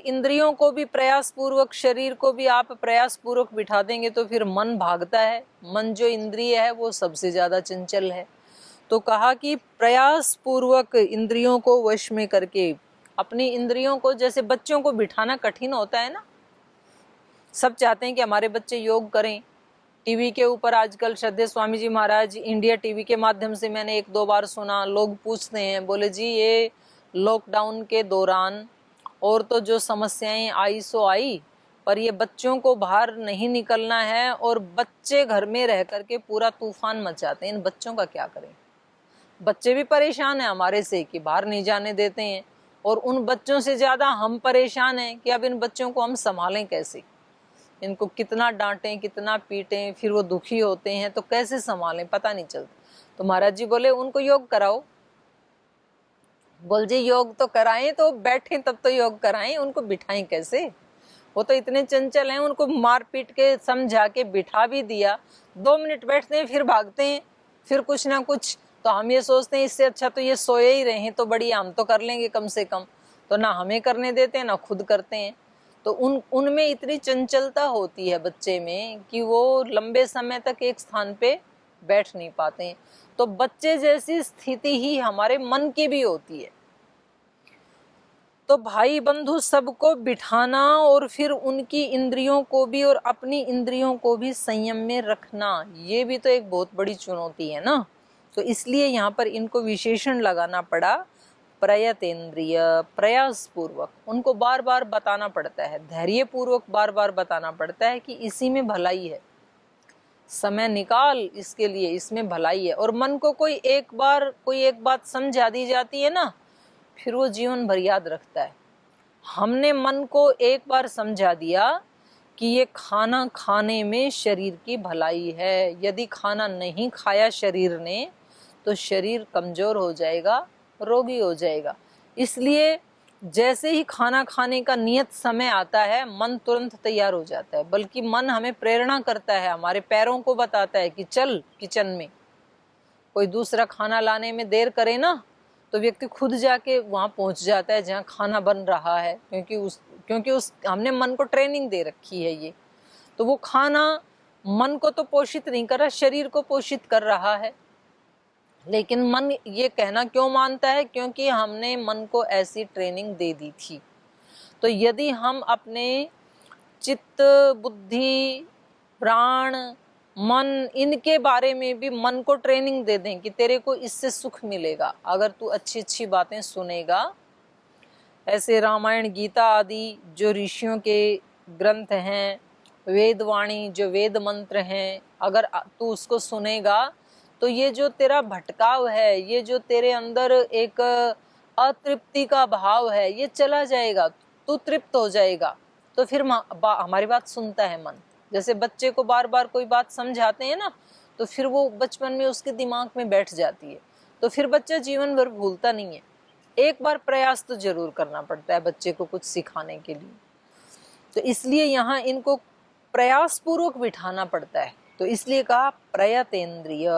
इंद्रियों को भी प्रयास पूर्वक, शरीर को भी आप प्रयास पूर्वक बिठा देंगे तो फिर मन भागता है। मन जो इंद्रिय है वो सबसे ज्यादा चंचल है। तो कहा कि प्रयास पूर्वक इंद्रियों को वश में करके, अपनी इंद्रियों को, जैसे बच्चों को बिठाना कठिन होता है ना, सब चाहते हैं कि हमारे बच्चे योग करें। टीवी के ऊपर आजकल श्रद्धेय स्वामी जी महाराज, इंडिया टीवी के माध्यम से मैंने 1-2 बार सुना, लोग पूछते हैं, बोले जी ये लॉकडाउन के दौरान और तो जो समस्याएं आई सो आई, पर ये बच्चों को बाहर नहीं निकलना है और बच्चे घर में रह करके पूरा तूफान मचाते हैं, इन बच्चों का क्या करें। बच्चे भी परेशान हैं हमारे से कि बाहर नहीं जाने देते हैं, और उन बच्चों से ज्यादा हम परेशान हैं कि अब इन बच्चों को हम संभालें कैसे, इनको कितना डांटें, कितना पीटें, फिर वो दुखी होते हैं तो कैसे संभालें, पता नहीं चलता। तो महाराज जी बोले उनको योग कराओ। बोल जी योग तो कराएं, तो बैठे तब तो योग कराएं, उनको बिठाएं कैसे, वो तो इतने चंचल हैं। उनको मार पीट के समझा के बिठा भी दिया, 2 मिनट बैठते हैं फिर भागते हैं, फिर कुछ ना कुछ। तो हम ये सोचते हैं इससे अच्छा तो ये सोए ही रहे तो बढ़िया, हम तो कर लेंगे कम से कम। तो ना हमें करने देते हैं ना खुद करते हैं। तो उनमें इतनी चंचलता होती है बच्चे में कि वो लंबे समय तक एक स्थान पे बैठ नहीं पाते हैं। तो बच्चे जैसी स्थिति ही हमारे मन की भी होती है। तो भाई बंधु सबको बिठाना और फिर उनकी इंद्रियों को भी और अपनी इंद्रियों को भी संयम में रखना, ये भी तो एक बहुत बड़ी चुनौती है ना। तो इसलिए यहाँ पर इनको विशेषण लगाना पड़ा, प्रयतेंद्रिय, प्रयास पूर्वक। उनको बार बार बताना पड़ता है, धैर्य पूर्वक बार बार बताना पड़ता है कि इसी में भलाई है, समय निकाल इसके लिए, इसमें भलाई है। और मन को कोई एक बात समझा दी जाती है ना, फिर वो जीवन भर याद रखता है। हमने मन को एक बार समझा दिया कि ये खाना खाने में शरीर की भलाई है, यदि खाना नहीं खाया शरीर ने तो शरीर कमजोर हो जाएगा, रोगी हो जाएगा। इसलिए जैसे ही खाना खाने का नियत समय आता है मन तुरंत तैयार हो जाता है। बल्कि मन हमें प्रेरणा करता है, हमारे पैरों को बताता है कि चल किचन में। कोई दूसरा खाना लाने में देर करे ना तो व्यक्ति खुद जाके वहां पहुंच जाता है जहां खाना बन रहा है, क्योंकि हमने मन को ट्रेनिंग दे रखी है ये। तो वो खाना मन को तो पोषित नहीं कर रहा, शरीर को पोषित कर रहा है। लेकिन मन ये कहना क्यों मानता है? क्योंकि हमने मन को ऐसी ट्रेनिंग दे दी थी। तो यदि हम अपने चित्त, बुद्धि, प्राण, मन, इनके बारे में भी मन को ट्रेनिंग दे दें कि तेरे को इससे सुख मिलेगा अगर तू अच्छी अच्छी बातें सुनेगा। ऐसे रामायण, गीता आदि जो ऋषियों के ग्रंथ हैं, वेदवाणी जो वेद मंत्र हैं, अगर तू उसको सुनेगा तो ये जो तेरा भटकाव है, ये जो तेरे अंदर एक अतृप्ति का भाव है, ये चला जाएगा, तू तृप्त हो जाएगा। तो फिर हमारी बात सुनता है मन। जैसे बच्चे को बार बार कोई बात समझाते हैं ना, तो फिर वो बचपन में उसके दिमाग में बैठ जाती है, तो फिर बच्चा जीवन भर भूलता नहीं है। एक बार प्रयास तो जरूर करना पड़ता है बच्चे को कुछ सिखाने के लिए। तो इसलिए यहाँ इनको प्रयास पूर्वक बिठाना पड़ता है। तो इसलिए कहा प्रयतेंद्रिय,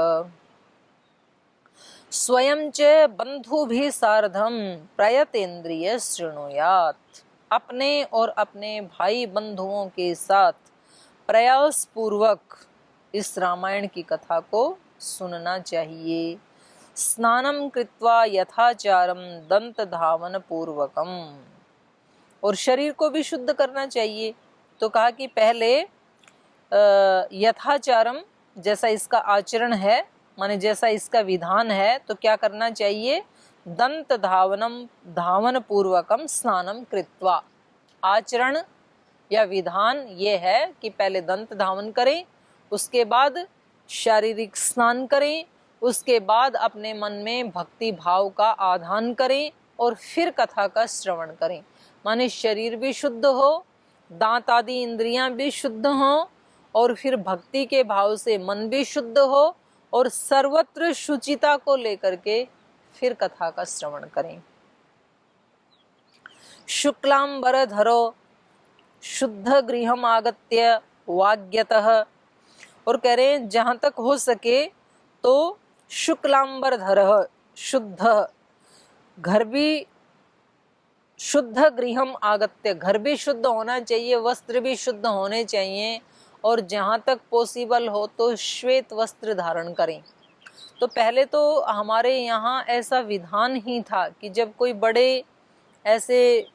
स्वयं च बंधुभिः सार्धम प्रयतेंद्रिय शृणुयात्। अपने और अपने भाई बंधुओं के साथ प्रयास पूर्वक इस रामायण की कथा को सुनना चाहिए। स्नानम कृत्वा यथाचारम दंत धावन पूर्वकम, और शरीर को भी शुद्ध करना चाहिए। तो कहा कि पहले यथाचारम, जैसा इसका आचरण है, माने जैसा इसका विधान है, तो क्या करना चाहिए? दंत धावनम, धावन पूर्वकम स्नानम कृत्वा। आचरण या विधान ये है कि पहले दंत धावन करें, उसके बाद शारीरिक स्नान करें, उसके बाद अपने मन में भक्ति भाव का आधान करें और फिर कथा का श्रवण करें। माने शरीर भी शुद्ध हो, दांत आदि इंद्रियां भी शुद्ध हों, और फिर भक्ति के भाव से मन भी शुद्ध हो, और सर्वत्र शुचिता को लेकर के फिर कथा का श्रवण करें। शुक्लांबरधरो शुद्ध गृहम आगत्य वाग्यतः, और कह रहे हैं जहां तक हो सके तो शुक्लांबरधर, शुद्ध घर भी शुद्ध गृहम आगत्य, घर भी शुद्ध होना चाहिए, वस्त्र भी शुद्ध होने चाहिए, और जहाँ तक पॉसिबल हो तो श्वेत वस्त्र धारण करें। तो पहले तो हमारे यहाँ ऐसा विधान ही था कि जब कोई बड़े ऐसे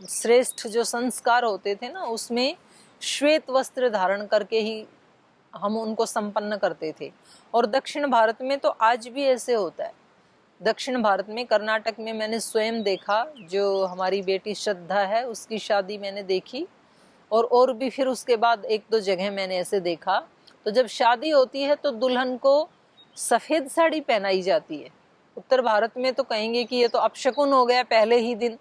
श्रेष्ठ जो संस्कार होते थे ना, उसमें श्वेत वस्त्र धारण करके ही हम उनको संपन्न करते थे। और दक्षिण भारत में तो आज भी ऐसे होता है। दक्षिण भारत में, कर्नाटक में मैंने स्वयं देखा, जो हमारी बेटी श्रद्धा है उसकी शादी मैंने देखी, और भी फिर उसके बाद एक दो जगह मैंने ऐसे देखा। तो जब शादी होती है तो दुल्हन को सफ़ेद साड़ी पहनाई जाती है। उत्तर भारत में तो कहेंगे कि ये तो अपशकुन हो गया पहले ही दिन,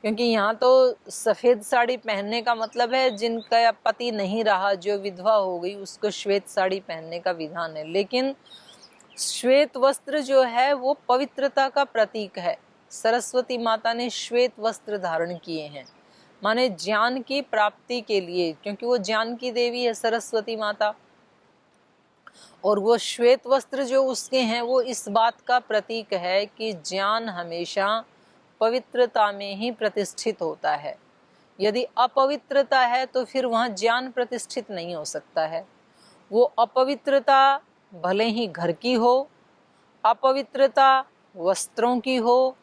क्योंकि यहाँ तो सफ़ेद साड़ी पहनने का मतलब है जिनका पति नहीं रहा, जो विधवा हो गई, उसको श्वेत साड़ी पहनने का विधान है। लेकिन श्वेत वस्त्र जो है वो पवित्रता का प्रतीक है। सरस्वती माता ने श्वेत वस्त्र धारण किए हैं, माने ज्ञान की प्राप्ति के लिए, क्योंकि वो ज्ञान की देवी है सरस्वती माता। और वो श्वेत वस्त्र जो उसके हैं वो इस बात का प्रतीक है कि ज्ञान हमेशा पवित्रता में ही प्रतिष्ठित होता है। यदि अपवित्रता है तो फिर वहाँ ज्ञान प्रतिष्ठित नहीं हो सकता है। वो अपवित्रता भले ही घर की हो, अपवित्रता वस्त्रों की हो,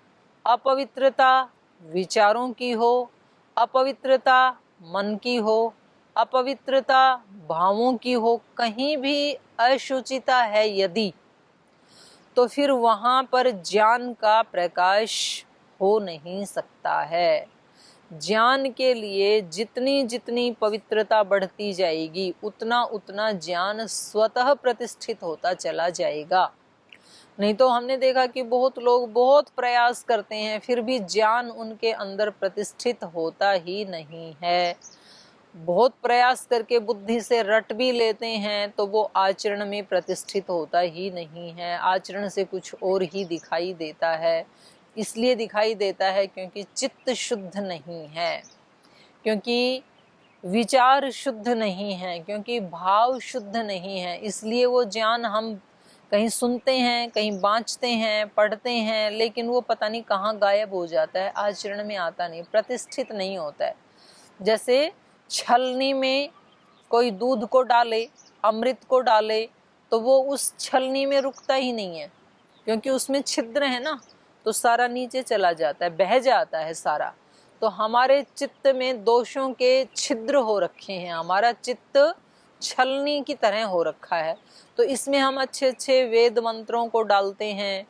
अपवित्रता विचारों की हो, अपवित्रता मन की हो, अपवित्रता भावों की हो, कहीं भी अशुचिता है यदि, तो फिर वहाँ पर ज्ञान का प्रकाश हो नहीं सकता है। ज्ञान के लिए जितनी जितनी पवित्रता बढ़ती जाएगी उतना उतना ज्ञान स्वतः प्रतिष्ठित होता चला जाएगा। नहीं तो हमने देखा कि बहुत लोग बहुत प्रयास करते हैं फिर भी ज्ञान उनके अंदर प्रतिष्ठित होता ही नहीं है। बहुत प्रयास करके बुद्धि से रट भी लेते हैं तो वो आचरण में प्रतिष्ठित होता ही नहीं है, आचरण से कुछ और ही दिखाई देता है। इसलिए दिखाई देता है क्योंकि चित्त शुद्ध नहीं है, क्योंकि विचार शुद्ध नहीं है, क्योंकि भाव शुद्ध नहीं है। इसलिए वो ज्ञान हम कहीं सुनते हैं, कहीं बाँचते हैं, पढ़ते हैं, लेकिन वो पता नहीं कहाँ गायब हो जाता है, आचरण में आता नहीं, प्रतिष्ठित नहीं होता है। जैसे छलनी में कोई दूध को डाले, अमृत को डाले, तो वो उस छलनी में रुकता ही नहीं है, क्योंकि उसमें छिद्र है ना, तो सारा नीचे चला जाता है, बह जाता है सारा। तो हमारे चित्त में दोषों के छिद्र हो रखे हैं, हमारा चित्त छलनी की तरह हो रखा है। तो इसमें हम अच्छे अच्छे वेद मंत्रों को डालते हैं,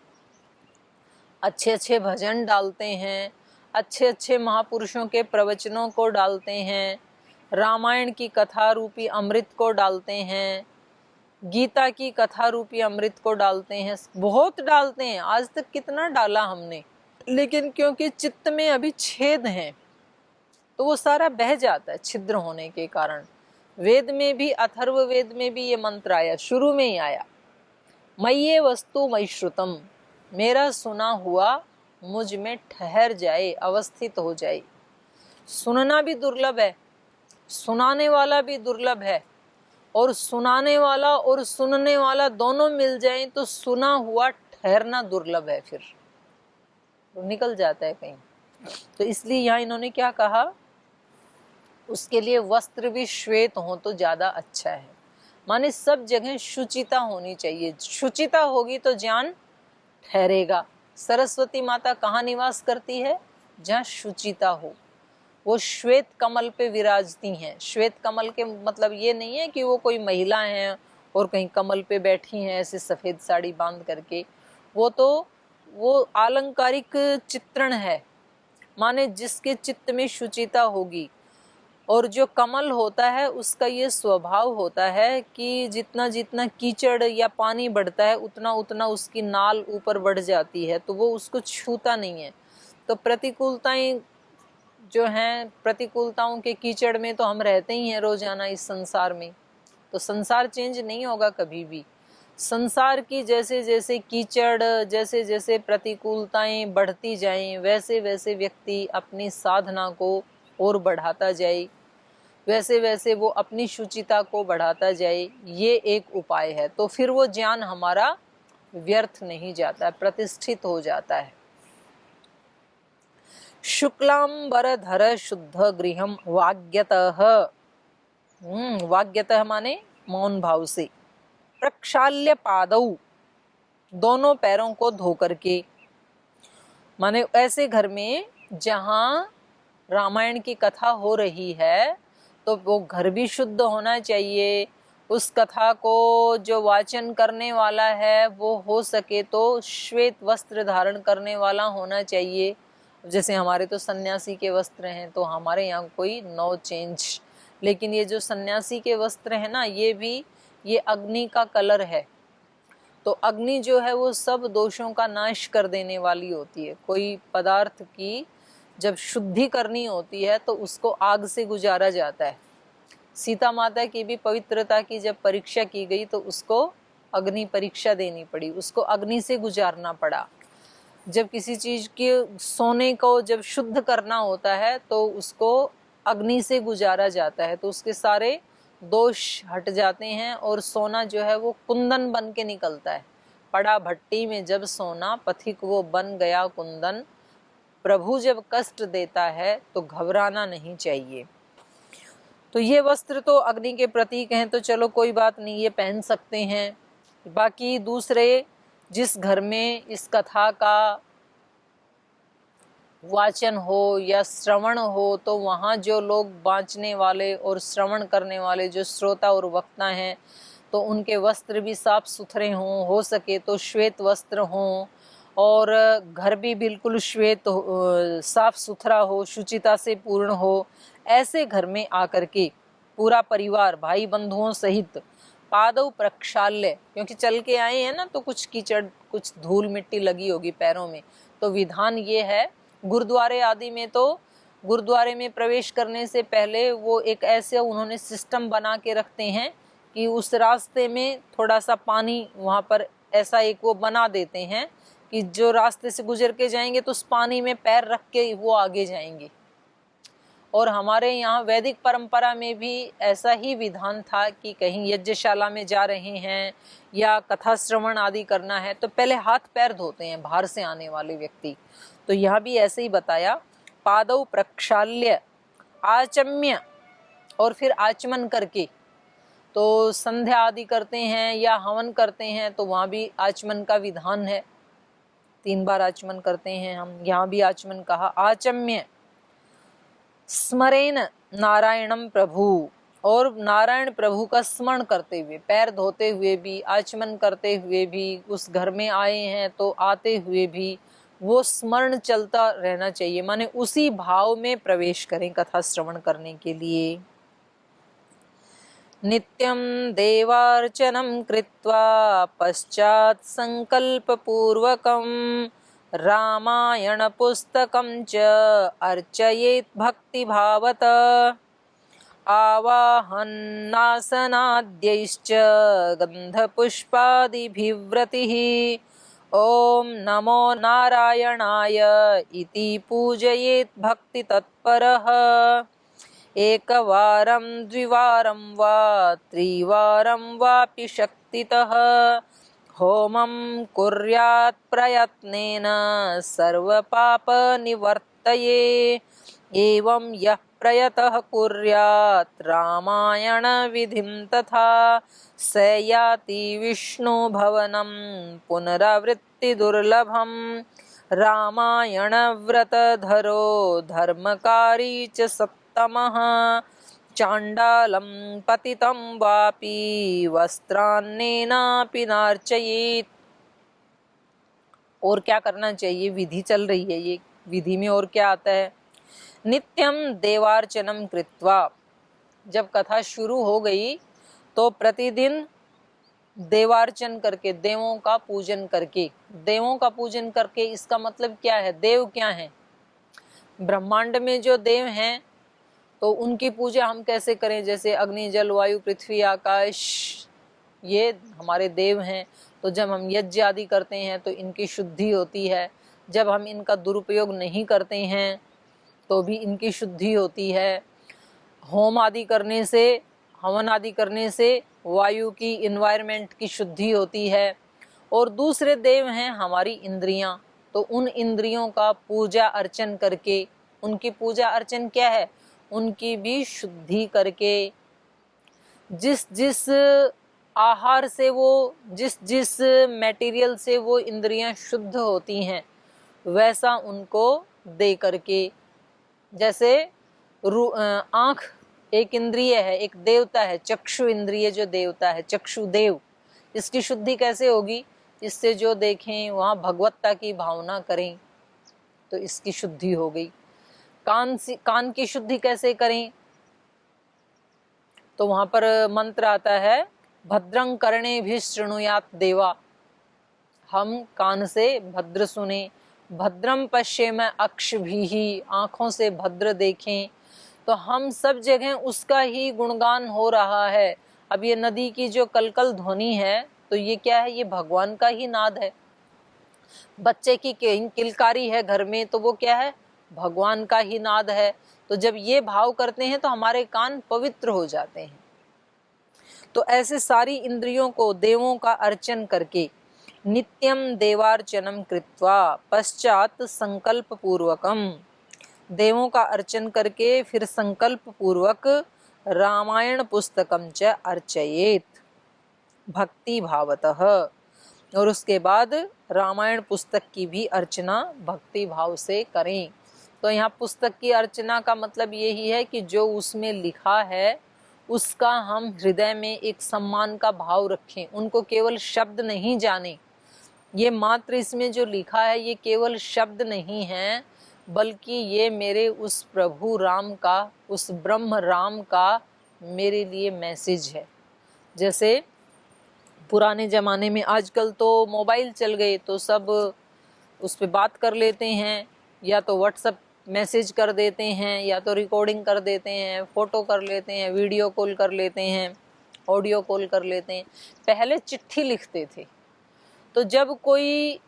अच्छे अच्छे भजन डालते हैं, अच्छे अच्छे महापुरुषों के प्रवचनों को डालते हैं, रामायण की कथा रूपी अमृत को डालते हैं, गीता की कथा रूपी अमृत को डालते हैं, बहुत डालते हैं। आज तक कितना डाला हमने, लेकिन क्योंकि चित्त में अभी छेद हैं तो वो सारा बह जाता है छिद्र होने के कारण। वेद में भी, अथर्व वेद में भी ये मंत्र आया, शुरू में ही आया, मय्ये वस्तु मयि श्रुतम, मेरा सुना हुआ मुझ में ठहर जाए, अवस्थित हो जाए। सुनना भी दुर्लभ है, सुनाने वाला भी दुर्लभ है, और सुनाने वाला और सुनने वाला दोनों मिल जाएं तो सुना हुआ ठहरना दुर्लभ है, फिर तो निकल जाता है कहीं। तो इसलिए यहाँ इन्होंने क्या कहा, उसके लिए वस्त्र भी श्वेत हो तो ज़्यादा अच्छा है। माने सब जगह शुचिता होनी चाहिए, शुचिता होगी तो ज्ञान ठहरेगा। सरस्वती माता कहाँ निवास करती है, जहाँ शुचिता हो। वो श्वेत कमल पे विराजती हैं। श्वेत कमल के मतलब ये नहीं है कि वो कोई महिला हैं और कहीं कमल पे बैठी हैं ऐसे सफ़ेद साड़ी बांध करके, वो आलंकारिक चित्रण है। माने जिसके चित्त में शुचिता होगी, और जो कमल होता है उसका ये स्वभाव होता है कि जितना जितना कीचड़ या पानी बढ़ता है उतना उतना उसकी नाल ऊपर बढ़ जाती है, तो वो उसको छूता नहीं है। तो प्रतिकूलताएं जो हैं, प्रतिकूलताओं के कीचड़ में तो हम रहते ही हैं रोजाना इस संसार में, तो संसार चेंज नहीं होगा कभी भी। संसार की जैसे जैसे कीचड़, जैसे जैसे प्रतिकूलताएं बढ़ती जाएं, वैसे वैसे व्यक्ति अपनी साधना को और बढ़ाता जाए, वैसे वैसे वो अपनी शुचिता को बढ़ाता जाए, ये एक उपाय है। तो फिर वो ज्ञान हमारा व्यर्थ नहीं जाता है, प्रतिष्ठित हो जाता है। शुक्लांबरधर शुद्ध गृहम वाग्यतः, वाग्यतः माने मौन भाव से, प्रक्षाल्य पादौ, दोनों पैरों को धो करके, माने ऐसे घर में जहाँ रामायण की कथा हो रही है तो वो घर भी शुद्ध होना चाहिए। उस कथा को जो वाचन करने वाला है वो हो सके तो श्वेत वस्त्र धारण करने वाला होना चाहिए। जैसे हमारे तो सन्यासी के वस्त्र हैं तो हमारे यहाँ कोई नो चेंज, लेकिन ये जो सन्यासी के वस्त्र है ना, ये अग्नि का कलर है। तो अग्नि जो है वो सब दोषों का नाश कर देने वाली होती है। कोई पदार्थ की जब शुद्धि करनी होती है तो उसको आग से गुजारा जाता है। सीता माता की भी पवित्रता की जब परीक्षा की गई तो उसको अग्नि परीक्षा देनी पड़ी, उसको अग्नि से गुजारना पड़ा। जब किसी चीज के सोने को जब शुद्ध करना होता है तो उसको अग्नि से गुजारा जाता है, तो उसके सारे दोष हट जाते हैं और सोना जो है वो कुंदन बन के निकलता है। पड़ा भट्टी में जब सोना, पथिक वो बन गया कुंदन। प्रभु जब कष्ट देता है तो घबराना नहीं चाहिए। तो ये वस्त्र तो अग्नि के प्रतीक हैं, तो चलो कोई बात नहीं, ये पहन सकते हैं। बाकी दूसरे, जिस घर में इस कथा का वाचन हो या श्रवण हो तो वहाँ जो लोग बाँचने वाले और श्रवण करने वाले जो श्रोता और वक्ता हैं तो उनके वस्त्र भी साफ सुथरे हों, हो सके तो श्वेत वस्त्र हों, और घर भी बिल्कुल श्वेत साफ सुथरा हो, शुचिता से पूर्ण हो। ऐसे घर में आकर के पूरा परिवार भाई बंधुओं सहित पादव प्रक्षाल्य, क्योंकि चल के आए हैं ना तो कुछ कीचड़ कुछ धूल मिट्टी लगी होगी पैरों में, तो विधान ये है गुरुद्वारे आदि में तो गुरुद्वारे में प्रवेश करने से पहले वो एक ऐसे उन्होंने सिस्टम बना के रखते हैं कि उस रास्ते में थोड़ा सा पानी वहाँ पर ऐसा एक वो बना देते हैं कि जो रास्ते से गुजर के जाएंगे तो उस पानी में पैर रख के वो आगे जाएंगे। और हमारे यहाँ वैदिक परंपरा में भी ऐसा ही विधान था कि कहीं यज्ञशाला में जा रहे हैं या कथा श्रवण आदि करना है तो पहले हाथ पैर धोते हैं बाहर से आने वाले व्यक्ति। तो यहाँ भी ऐसे ही बताया, पादौ प्रक्षाल्य आचम्य, और फिर आचमन करके, तो संध्या आदि करते हैं या हवन करते हैं तो वहाँ भी आचमन का विधान है, 3 बार आचमन करते हैं हम। यहाँ भी आचमन कहा, आचम्य स्मरेन नारायणम प्रभु, और नारायण प्रभु का स्मरण करते हुए, पैर धोते हुए भी, आचमन करते हुए भी, उस घर में आए हैं तो आते हुए भी वो स्मरण चलता रहना चाहिए, माने उसी भाव में प्रवेश करें कथा श्रवण करने के लिए। नित्यं देवार्चनं कृत्वा पश्चात् संकल्पपूर्वकं रामायण पुस्तकं च अर्चयेत् भक्तिभावत, आवाहन्नासनाद्यैश्च गन्धपुष्पादिभिव्रतिः ओम नमो नारायणाय इति पूजयेत् भक्तितत्परः, एकवारं द्विवारं वा त्रिवारं वापि शक्तितः होमं कुर्यात् प्रयत्नेन सर्वपापनिवर्तये, एवं यः प्रयतः कुर्यात् रामायण विधिं तथा स याति विष्णु भवनं पुनरावृत्ति दुर्लभम, रामायण व्रतधरो धर्मकारी च सत्तमः, चांडालं पतितं वापि वस्त्रान्नेनापि नार्चयेत्। और क्या करना चाहिए, विधि चल रही है, ये विधि में और क्या आता है, नित्यम देवार्चनम कृत्वा, जब कथा शुरू हो गई तो प्रतिदिन देवार्चन करके, देवों का पूजन करके, देवों का पूजन करके इसका मतलब क्या है, देव क्या हैं, ब्रह्मांड में जो देव हैं तो उनकी पूजा हम कैसे करें, जैसे अग्नि जल वायु पृथ्वी आकाश, ये हमारे देव हैं। तो जब हम यज्ञ आदि करते हैं तो इनकी शुद्धि होती है, जब हम इनका दुरुपयोग नहीं करते हैं तो भी इनकी शुद्धि होती है। होम आदि करने से, हवन आदि करने से वायु की, इन्वायरमेंट की शुद्धि होती है। और दूसरे देव हैं हमारी इंद्रियां, तो उन इंद्रियों का पूजा अर्चन करके, उनकी पूजा अर्चन क्या है, उनकी भी शुद्धि करके, जिस जिस आहार से वो, जिस जिस मटेरियल से वो इंद्रियां शुद्ध होती हैं वैसा उनको दे करके। जैसे आँख एक इंद्रिय है, एक देवता है, चक्षु इंद्रिय जो देवता है, चक्षु देव, इसकी शुद्धि कैसे होगी, इससे जो देखें वहाँ भगवत्ता की भावना करें तो इसकी शुद्धि हो गई। कान की शुद्धि कैसे करें, तो वहाँ पर मंत्र आता है भद्रं कर्णेभिः शृणुयात देवा, हम कान से भद्र सुने, भद्रम पश्येम अक्षभिः, आँखों से भद्र देखें। तो हम सब जगह उसका ही गुणगान हो रहा है। अब ये नदी की जो कलकल ध्वनि है तो ये क्या है, ये भगवान का ही नाद है। बच्चे की किलकारी है घर में तो वो क्या है, भगवान का ही नाद है। तो जब ये भाव करते हैं तो हमारे कान पवित्र हो जाते हैं। तो ऐसे सारी इंद्रियों को देवों का अर्चन करके, नित्यम देवार्चनम कृत्वा पश्चात संकल्प पूर्वकम, देवों का अर्चन करके फिर संकल्प पूर्वक रामायण पुस्तकम च अर्चयेत भक्ति भावतः, और उसके बाद रामायण पुस्तक की भी अर्चना भक्ति भाव से करें। तो यहाँ पुस्तक की अर्चना का मतलब यही है कि जो उसमें लिखा है उसका हम हृदय में एक सम्मान का भाव रखें, उनको केवल शब्द नहीं जाने। ये मात्र इसमें जो लिखा है ये केवल शब्द नहीं है, बल्कि ये मेरे उस प्रभु राम का, उस ब्रह्म राम का मेरे लिए मैसेज है। जैसे पुराने ज़माने में, आजकल तो मोबाइल चल गए तो सब उस पर बात कर लेते हैं, या तो व्हाट्सएप मैसेज कर देते हैं, या तो रिकॉर्डिंग कर देते हैं, फ़ोटो कर लेते हैं, वीडियो कॉल कर लेते हैं, ऑडियो कॉल कर लेते हैं। पहले चिट्ठी लिखते थे। तो जब कोई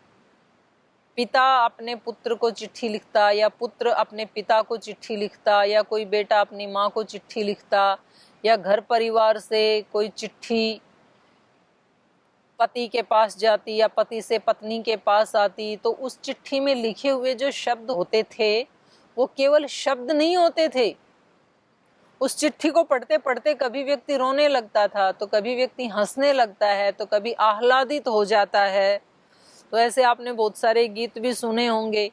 पिता अपने पुत्र को चिट्ठी लिखता, या पुत्र अपने पिता को चिट्ठी लिखता, या कोई बेटा अपनी माँ को चिट्ठी लिखता, या घर परिवार से कोई चिट्ठी पति के पास जाती या पति से पत्नी के पास आती, तो उस चिट्ठी में लिखे हुए जो शब्द होते थे वो केवल शब्द नहीं होते थे। उस चिट्ठी को पढ़ते पढ़ते कभी व्यक्ति रोने लगता था, तो कभी व्यक्ति हंसने लगता है, तो कभी आह्लादित हो जाता है। तो ऐसे आपने बहुत सारे गीत भी सुने होंगे।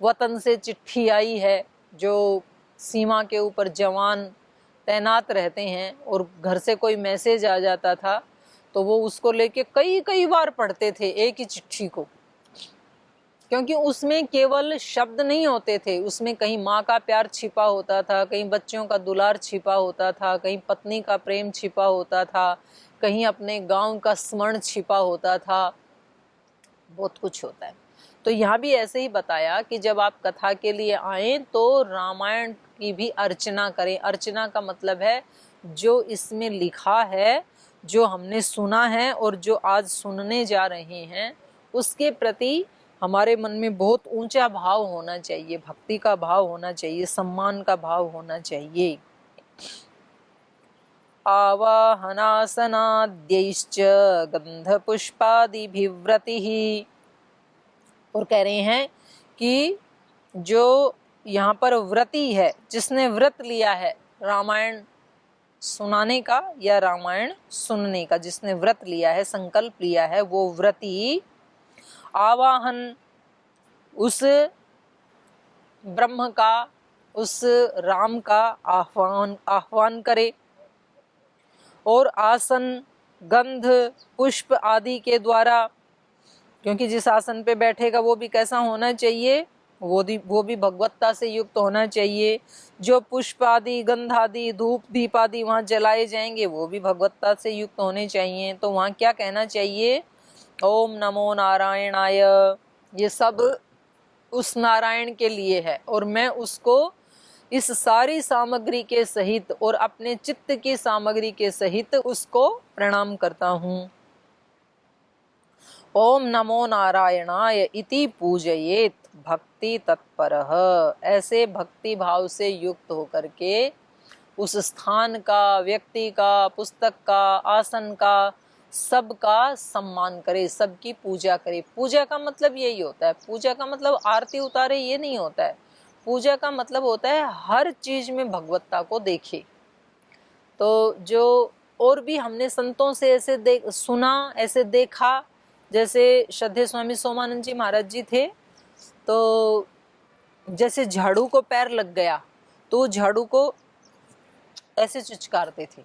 वतन से चिट्ठी आई है, जो सीमा के ऊपर जवान तैनात रहते हैं और घर से कोई मैसेज आ जाता था तो वो उसको लेके कई कई बार पढ़ते थे एक ही चिट्ठी को, क्योंकि उसमें केवल शब्द नहीं होते थे, उसमें कहीं माँ का प्यार छिपा होता था, कहीं बच्चों का दुलार छिपा होता था, कहीं पत्नी का प्रेम छिपा होता था, कहीं अपने गांव का स्मरण छिपा होता था, बहुत कुछ होता है। तो यहाँ भी ऐसे ही बताया कि जब आप कथा के लिए आएँ तो रामायण की भी अर्चना करें। अर्चना का मतलब है जो इसमें लिखा है, जो हमने सुना है और जो आज सुनने जा रहे हैं, उसके प्रति हमारे मन में बहुत ऊंचा भाव होना चाहिए, भक्ति का भाव होना चाहिए, सम्मान का भाव होना चाहिए। आवाहनासनाद्यैश्च गंधपुष्पादिभिव्रतिः, और कह रहे हैं कि जो यहाँ पर व्रती है, जिसने व्रत लिया है रामायण सुनाने का या रामायण सुनने का, जिसने व्रत लिया है, संकल्प लिया है, वो व्रती आवाहन उस ब्रह्म का, उस राम का आह्वान करे, और आसन, गंध, पुष्प आदि के द्वारा, क्योंकि जिस आसन पे बैठेगा वो भी कैसा होना चाहिए, वो भी भगवत्ता से युक्त होना चाहिए। जो पुष्प आदि, गंध आदि, धूप दीप आदि वहाँ जलाए जाएंगे वो भी भगवत्ता से युक्त होने चाहिए। तो वहाँ क्या कहना चाहिए, ओम नमो नारायणाय, ये सब उस नारायण के लिए है और मैं उसको इस सारी सामग्री के सहित और अपने चित्त की सामग्री के सहित उसको प्रणाम करता हूँ। ओम नमो नारायणाय इति पूजयेत भक्ति तत्परः, ऐसे भक्ति भाव से युक्त होकर के उस स्थान का, व्यक्ति का, पुस्तक का, आसन का सबका सम्मान करे, सबकी पूजा करे। पूजा का मतलब यही होता है। पूजा का मतलब आरती उतारे ये नहीं होता है। पूजा का मतलब होता है हर चीज में भगवत्ता को देखे। तो जो और भी हमने संतों से ऐसे सुना, ऐसे देखा, जैसे श्रद्धेय स्वामी सोमानंद जी महाराज जी थे, तो जैसे झाड़ू को पैर लग गया तो झाड़ू को ऐसे चुचकारते थे।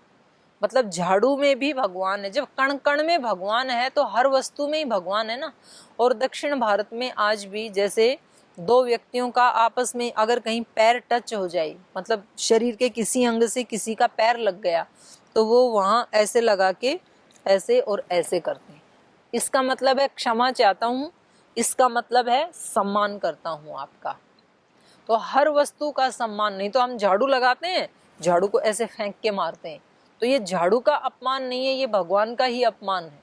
मतलब झाड़ू में भी भगवान है। जब कण कण में भगवान है तो हर वस्तु में ही भगवान है ना। और दक्षिण भारत में आज भी जैसे दो व्यक्तियों का आपस में अगर कहीं पैर टच हो जाए, मतलब शरीर के किसी अंग से किसी का पैर लग गया, तो वो वहां ऐसे लगा के ऐसे और ऐसे करते हैं। इसका मतलब है क्षमा चाहता हूं, इसका मतलब है सम्मान करता हूं आपका। तो हर वस्तु का सम्मान। नहीं तो हम झाड़ू लगाते हैं, झाड़ू को ऐसे फेंक के मारते हैं, तो ये झाड़ू का अपमान नहीं है, ये भगवान का ही अपमान है।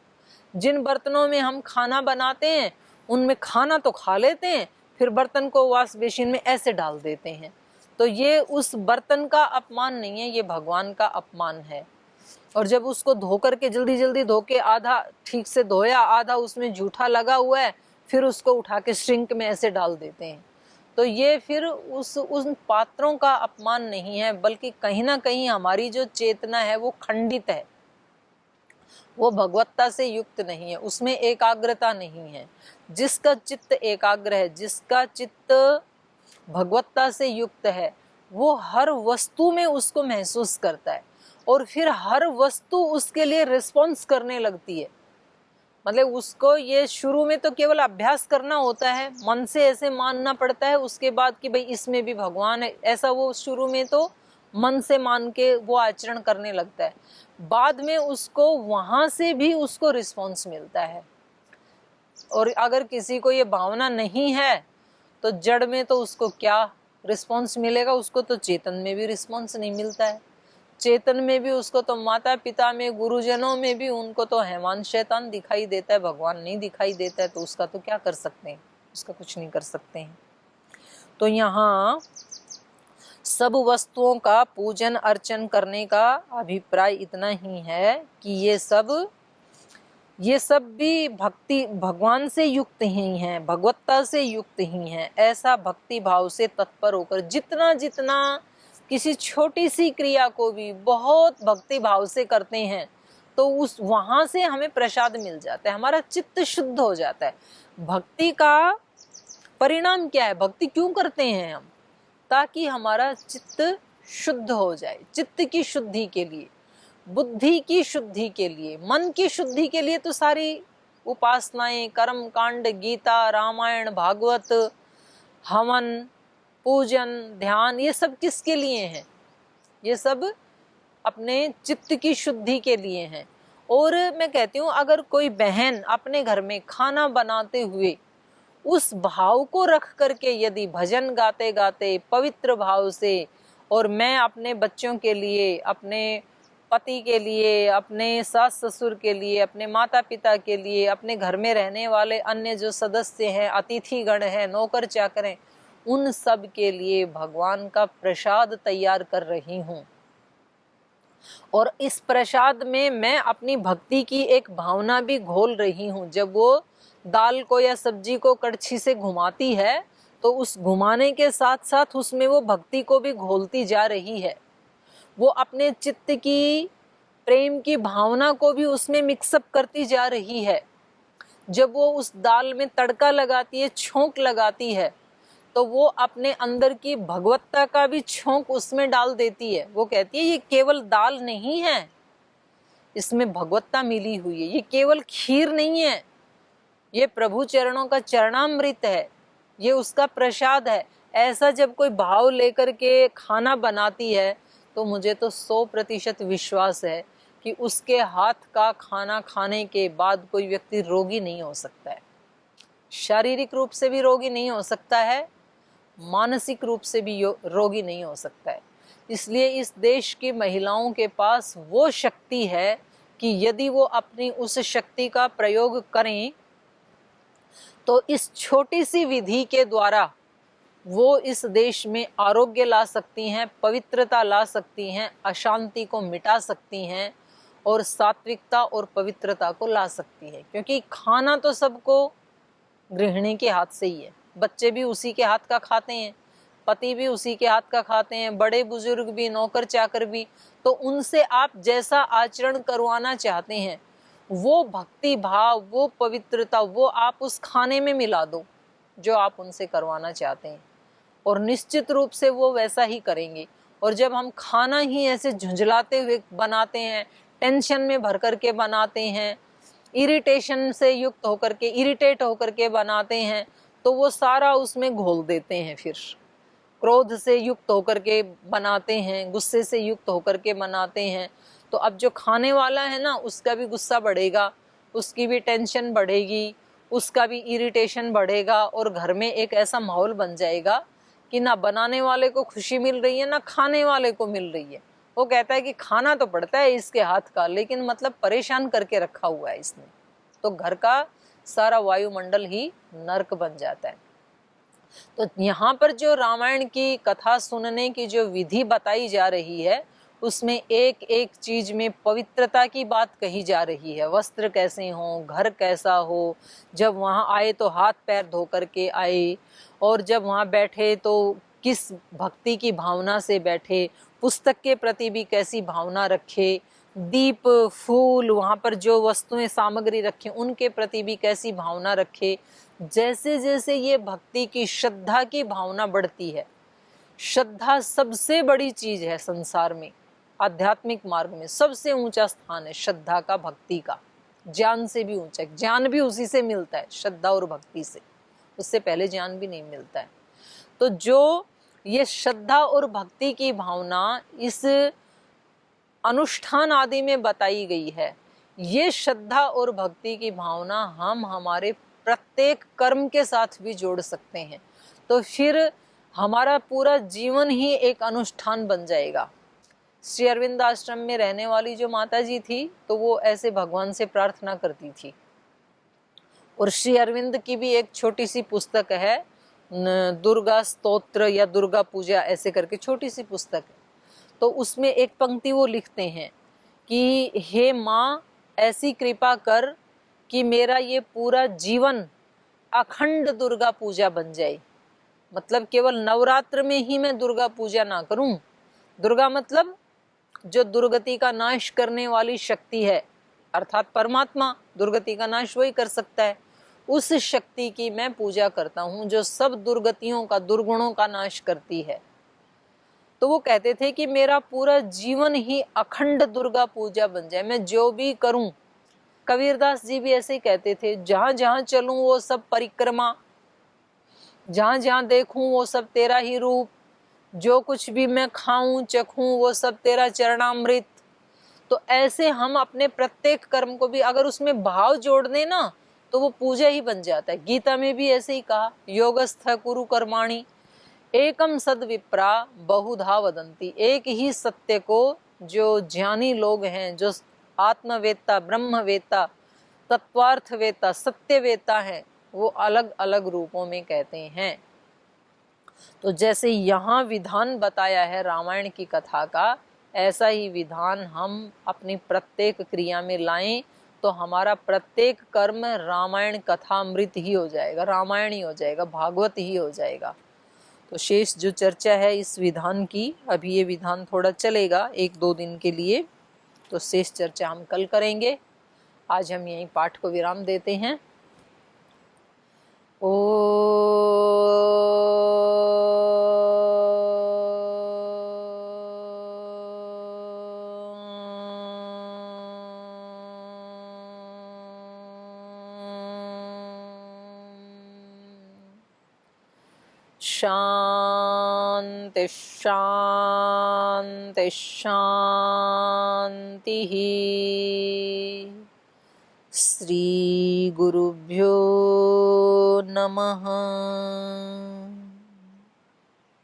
जिन बर्तनों में हम खाना बनाते हैं उनमें खाना तो खा लेते हैं, फिर बर्तन को वॉश बेसिन में ऐसे डाल देते हैं, तो ये उस बर्तन का अपमान नहीं है, ये भगवान का अपमान है। और जब उसको धो करके जल्दी जल्दी धो के आधा ठीक से धोया, आधा उसमें जूठा लगा हुआ है, फिर उसको उठा के सिंक में ऐसे डाल देते हैं, तो ये फिर उन पात्रों का अपमान नहीं है, बल्कि कहीं ना कहीं हमारी जो चेतना है वो खंडित है, वो भगवत्ता से युक्त नहीं है, उसमें एकाग्रता नहीं है। जिसका चित्त एकाग्र है, जिसका चित्त भगवत्ता से युक्त है, वो हर वस्तु में उसको महसूस करता है और फिर हर वस्तु उसके लिए रिस्पॉन्स करने लगती है। मतलब उसको ये शुरू में तो केवल अभ्यास करना होता है, मन से ऐसे मानना पड़ता है, उसके बाद कि भाई इसमें भी भगवान है, ऐसा वो शुरू में तो मन से मान के वो आचरण करने लगता है। बाद में उसको वहां से भी उसको रिस्पॉन्स मिलता है। और अगर किसी को ये भावना नहीं है तो जड़ में तो उसको क्या रिस्पॉन्स मिलेगा, उसको तो चेतन में भी रिस्पॉन्स नहीं मिलता है। चेतन में भी उसको तो माता पिता में, गुरुजनों में भी उनको तो हैवान शैतान दिखाई देता है, भगवान नहीं दिखाई देता है, तो उसका तो क्या कर सकते हैं, उसका कुछ नहीं कर सकते हैं। तो यहाँ सब वस्तुओं का पूजन अर्चन करने का अभिप्राय इतना ही है कि ये सब भी भक्ति भगवान से युक्त ही हैं, भगवत्ता से युक्त ही हैं। ऐसा भक्ति भाव से तत्पर होकर जितना जितना किसी छोटी सी क्रिया को भी बहुत भक्ति भाव से करते हैं तो उस वहां से हमें प्रसाद मिल जाता है, हमारा चित्त शुद्ध हो जाता है। भक्ति का परिणाम क्या है? भक्ति क्यों करते हैं हम? ताकि हमारा चित्त शुद्ध हो जाए। चित्त की शुद्धि के लिए, बुद्धि की शुद्धि के लिए, मन की शुद्धि के लिए तो सारी उपासनाएं, कर्म कांड, गीता, रामायण, भागवत, हवन, पूजन, ध्यान, ये सब किसके लिए हैं? ये सब अपने चित्त की शुद्धि के लिए हैं। और मैं कहती हूँ अगर कोई बहन अपने घर में खाना बनाते हुए उस भाव को रख करके यदि भजन गाते गाते पवित्र भाव से, और मैं अपने बच्चों के लिए, अपने पति के लिए, अपने सास ससुर के लिए, अपने माता पिता के लिए, अपने घर में रहने वाले अन्य जो सदस्य हैं, अतिथि गण हैं, नौकर चाकर हैं, उन सब के लिए भगवान का प्रसाद तैयार कर रही हूँ। और इस प्रसाद में मैं अपनी भक्ति की एक भावना भी घोल रही हूँ। जब वो दाल को या सब्जी को कड़छी से घुमाती है तो उस घुमाने के साथ साथ उसमें वो भक्ति को भी घोलती जा रही है। वो अपने चित्त की प्रेम की भावना को भी उसमें मिक्सअप करती जा रही है। जब वो उस दाल में तड़का लगाती है, छोंक लगाती है, तो वो अपने अंदर की भगवत्ता का भी छोंक उसमें डाल देती है। वो कहती है ये केवल दाल नहीं है, इसमें भगवत्ता मिली हुई है, ये केवल खीर नहीं है, ये प्रभु चरणों का चरणामृत है, ये उसका प्रसाद है। ऐसा जब कोई भाव लेकर के खाना बनाती है तो मुझे तो 100% विश्वास है कि उसके हाथ का खाना खाने के बाद कोई व्यक्ति रोगी नहीं हो सकता है। शारीरिक रूप से भी रोगी नहीं हो सकता है, मानसिक रूप से भी रोगी नहीं हो सकता है। इसलिए इस देश की महिलाओं के पास वो शक्ति है कि यदि वो अपनी उस शक्ति का प्रयोग करें तो इस छोटी सी विधि के द्वारा वो इस देश में आरोग्य ला सकती हैं, पवित्रता ला सकती हैं, अशांति को मिटा सकती हैं और सात्विकता और पवित्रता को ला सकती है। क्योंकि खाना तो सबको गृहिणी के हाथ से ही है, बच्चे भी उसी के हाथ का खाते हैं, पति भी उसी के हाथ का खाते हैं, बड़े बुजुर्ग भी, नौकर चाकर भी। तो उनसे आप जैसा आचरण करवाना चाहते हैं, वो भक्ति भाव, वो पवित्रता, वो आप उस खाने में मिला दो जो आप उनसे करवाना चाहते हैं, और निश्चित रूप से वो वैसा ही करेंगे। और जब हम खाना ही ऐसे झुंझलाते हुए बनाते हैं, टेंशन में भर करके बनाते हैं, इरिटेशन से युक्त होकर के, इरिटेट होकर के बनाते हैं, तो वो सारा उसमें घोल देते हैं। फिर क्रोध से युक्त होकर के बनाते हैं, गुस्से से युक्त होकर के बनाते हैं, तो अब जो खाने वाला है ना, उसका भी गुस्सा बढ़ेगा, उसकी भी टेंशन बढ़ेगी, उसका भी इरिटेशन बढ़ेगा, और घर में एक ऐसा माहौल बन जाएगा कि ना बनाने वाले को खुशी मिल रही है, ना खाने वाले को मिल रही है। वो कहता है कि खाना तो पड़ता है इसके हाथ का, लेकिन मतलब परेशान करके रखा हुआ है इसने। तो घर का सारा वायुमंडल ही नर्क बन जाता है। तो यहाँ पर जो रामायण की कथा सुनने की जो विधि बताई जा रही है, उसमें एक एक चीज में पवित्रता की बात कही जा रही है। वस्त्र कैसे हो, घर कैसा हो, जब वहाँ आए तो हाथ पैर धो करके आए, और जब वहाँ बैठे तो किस भक्ति की भावना से बैठे, पुस्तक के प्रति भी कैसी भावना रखे, दीप फूल वहाँ पर जो वस्तुएं सामग्री रखें उनके प्रति भी कैसी भावना रखे। जैसे जैसे ये भक्ति की, श्रद्धा की भावना बढ़ती है, श्रद्धा सबसे बड़ी चीज है संसार में, आध्यात्मिक मार्ग में सबसे ऊंचा स्थान है श्रद्धा का, भक्ति का। ज्ञान से भी ऊंचा, ज्ञान भी उसी से मिलता है, श्रद्धा और भक्ति से, उससे पहले ज्ञान भी नहीं मिलता है। तो जो ये श्रद्धा और भक्ति की भावना इस अनुष्ठान आदि में बताई गई है, ये श्रद्धा और भक्ति की भावना हम हमारे प्रत्येक कर्म के साथ भी जोड़ सकते हैं। तो फिर हमारा पूरा जीवन ही एक अनुष्ठान बन जाएगा। श्री अरविंद आश्रम में रहने वाली जो माता जी थी, तो वो ऐसे भगवान से प्रार्थना करती थी। और श्री अरविंद की भी एक छोटी सी पुस्तक है, दुर्गा स्तोत्र या दुर्गा पूजा ऐसे करके छोटी सी पुस्तक है। तो उसमें एक पंक्ति वो लिखते हैं कि हे माँ, ऐसी कृपा कर कि मेरा ये पूरा जीवन अखंड दुर्गा पूजा बन जाए। मतलब केवल नवरात्र में ही मैं दुर्गा पूजा ना करूं। दुर्गा मतलब जो दुर्गति का नाश करने वाली शक्ति है, अर्थात परमात्मा, दुर्गति का नाश वही कर सकता है। उस शक्ति की मैं पूजा करता हूं जो सब दुर्गतियों का, दुर्गुणों का नाश करती है। तो वो कहते थे कि मेरा पूरा जीवन ही अखंड दुर्गा पूजा बन जाए, मैं जो भी करूं। कबीरदास जी भी ऐसे ही कहते थे, जहां जहां चलूं वो सब परिक्रमा, जहां जहां देखूं वो सब तेरा ही रूप, जो कुछ भी मैं खाऊं चखूं वो सब तेरा चरणामृत। तो ऐसे हम अपने प्रत्येक कर्म को भी अगर उसमें भाव जोड़ दें ना, तो वो पूजा ही बन जाता है। गीता में भी ऐसे ही कहा, योगस्थ कुरु कर्माणि एकम सद विप्रा बहुधा वदंती। एक ही सत्य को जो ज्ञानी लोग हैं, जो आत्मवेत्ता, ब्रह्मवेत्ता, तत्वार्थवेत्ता, सत्यवेत्ता हैं, वो अलग अलग रूपों में कहते हैं। तो जैसे यहाँ विधान बताया है रामायण की कथा का, ऐसा ही विधान हम अपनी प्रत्येक क्रिया में लाएं, तो हमारा प्रत्येक कर्म रामायण कथामृत ही हो जाएगा, रामायण ही हो जाएगा, भागवत ही हो जाएगा। तो शेष जो चर्चा है इस विधान की, अभी ये विधान थोड़ा चलेगा 1-2 दिन के लिए, तो शेष चर्चा हम कल करेंगे। आज हम यहीं पाठ को विराम देते हैं। ओ शांति शांति शांति। श्री गुरुभ्यो नमः।